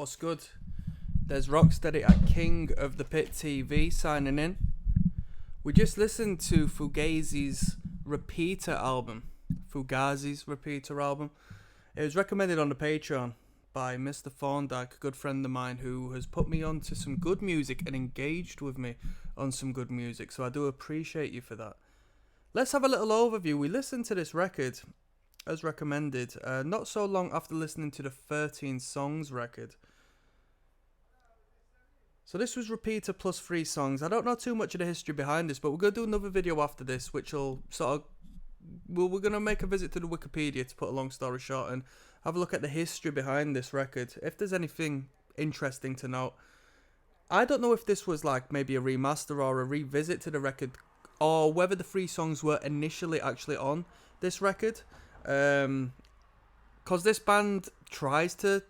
What's good? There's ROCKSTEADY at King of the Pit TV signing in. We just listened to Fugazi's Repeater album. Fugazi's Repeater album. It was recommended on the Patreon by Mr. Thorndyke, a good friend of mine who has put me on to some good music and engaged with me on some good music. So I do appreciate you for that. Let's have a little overview. We listened to this record as recommended not so long after listening to the 13 Songs record. So this was Repeater plus 3 songs. I don't know too much of the history behind this, but we're going to do another video after this, which will sort of... we're going to make a visit to the Wikipedia, to put a long story short, and have a look at the history behind this record. If there's anything interesting to note. I don't know if this was like maybe a remaster or a revisit to the record, or whether the 3 songs were initially actually on this record. Because this band tries to...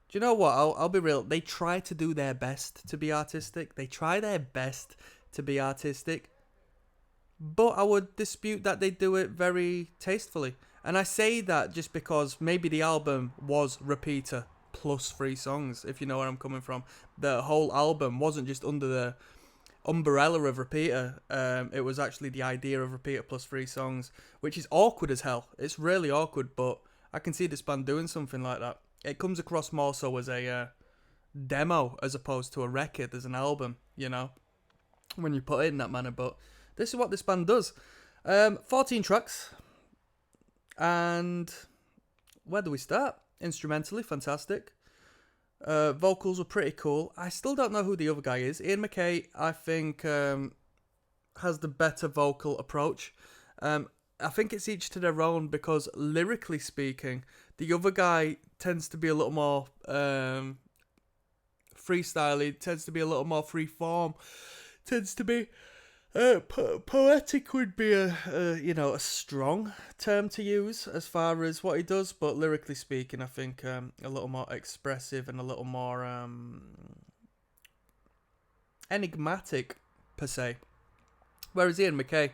Do you know what? I'll be real. They try to do their best to be artistic. They try their best to be artistic. But I would dispute that they do it very tastefully. And I say that just because maybe the album was Repeater plus 3 songs, if you know where I'm coming from. The whole album wasn't just under the umbrella of Repeater. It was actually the idea of Repeater plus 3 songs, which is awkward as hell. It's really awkward, but I can see this band doing something like that. It comes across more so as a demo as opposed to a record, as an album, you know, when you put it in that manner. But this is what this band does. 14 tracks. And where do we start? Instrumentally, fantastic. Vocals were pretty cool. I still don't know who the other guy is. Ian MacKaye, I think, has the better vocal approach. I think it's each to their own, because lyrically speaking, the other guy tends to be a little more freestyle. Tends to be a little more free form. Tends to be poetic would be a strong term to use as far as what he does. But lyrically speaking, I think a little more expressive and a little more enigmatic per se. Whereas Ian MacKaye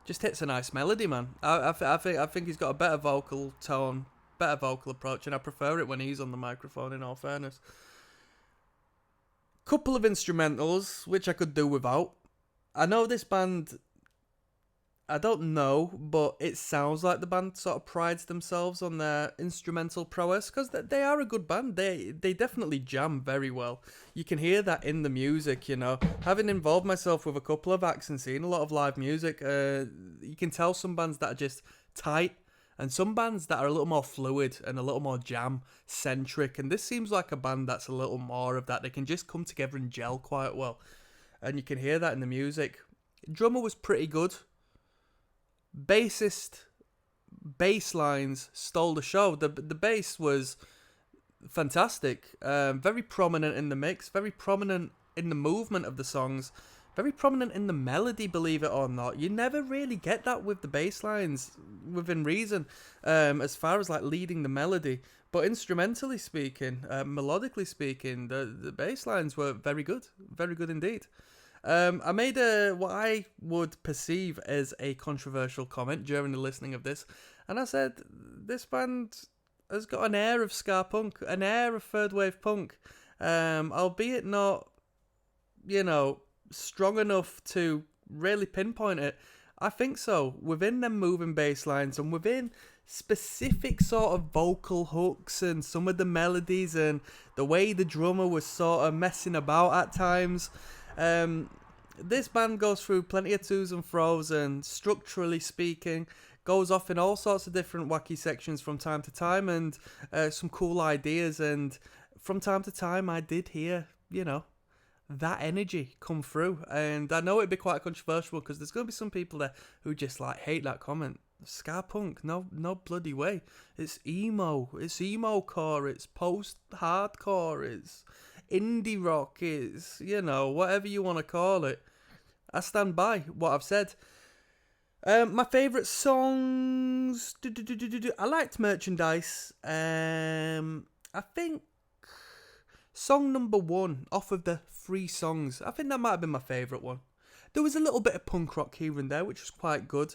just hits a nice melody, man. I think he's got a better vocal tone, better vocal approach, and I prefer it when he's on the microphone, in all fairness. Couple of instrumentals, which I could do without. I know this band, I don't know, but it sounds like the band sort of prides themselves on their instrumental prowess, because they are a good band. They definitely jam very well. You can hear that in the music, you know. Having involved myself with a couple of acts and seen a lot of live music, you can tell some bands that are just tight, and some bands that are a little more fluid and a little more jam-centric. And this seems like a band that's a little more of that. They can just come together and gel quite well. And you can hear that in the music. Drummer was pretty good. Bass lines stole the show. The bass was fantastic. Very prominent in the mix. Very prominent in the movement of the songs. Very prominent in the melody, believe it or not. You never really get that with the bass lines, within reason, as far as like leading the melody. But instrumentally speaking, melodically speaking, the bass lines were very good indeed. I made what I would perceive as a controversial comment during the listening of this, and I said this band has got an air of ska punk, an air of third wave punk, albeit not, strong enough to really pinpoint it. I think so, within them moving bass lines and within specific sort of vocal hooks and some of the melodies and the way the drummer was sort of messing about at times. This band goes through plenty of twos and fros, and structurally speaking, goes off in all sorts of different wacky sections from time to time, and some cool ideas. And from time to time, I did hear, that energy come through. And I know it'd be quite controversial, because there's going to be some people there who just like hate that comment. Ska punk, no bloody way. It's emo core, it's post-hardcore, it's indie rock, is, whatever you want to call it. I stand by what I've said. My favourite songs, I liked Merchandise. I think song number 1 off of the 3 songs, I think that might have been my favourite one. There was a little bit of punk rock here and there, which was quite good.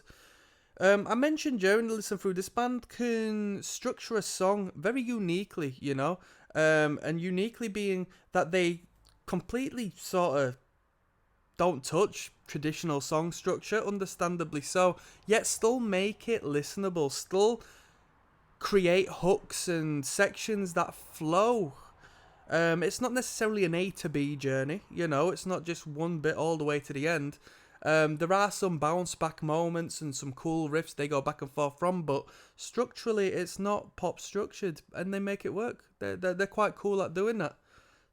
I mentioned during the listen through, this band can structure a song very uniquely, and uniquely being that they completely sort of don't touch traditional song structure, understandably so, yet still make it listenable, still create hooks and sections that flow. It's not necessarily an A to B journey, you know, it's not just one bit all the way to the end. There are some bounce back moments and some cool riffs they go back and forth from, but structurally it's not pop structured, and they make it work. They're quite cool at doing that.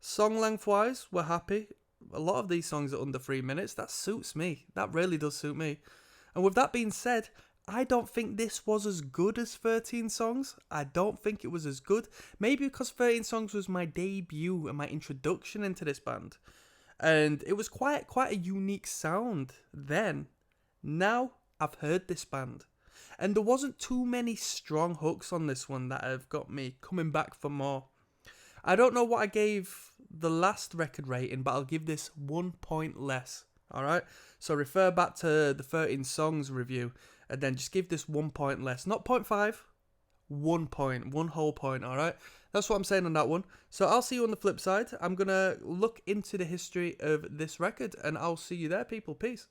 Song length wise, we're happy. A lot of these songs are under 3 minutes. That suits me. That really does suit me. And with that being said, I don't think this was as good as 13 Songs. I don't think it was as good. Maybe because 13 Songs was my debut and my introduction into this band. And it was quite a unique sound then. Now I've heard this band. And there wasn't too many strong hooks on this one that have got me coming back for more. I don't know what I gave the last record rating, but I'll give this 1 point less. Alright? So refer back to the 13 Songs review and then just give this 1 point less. Not 0.5, 1 point, 1 whole point, alright? That's what I'm saying on that one. So I'll see you on the flip side. I'm going to look into the history of this record and I'll see you there, people. Peace.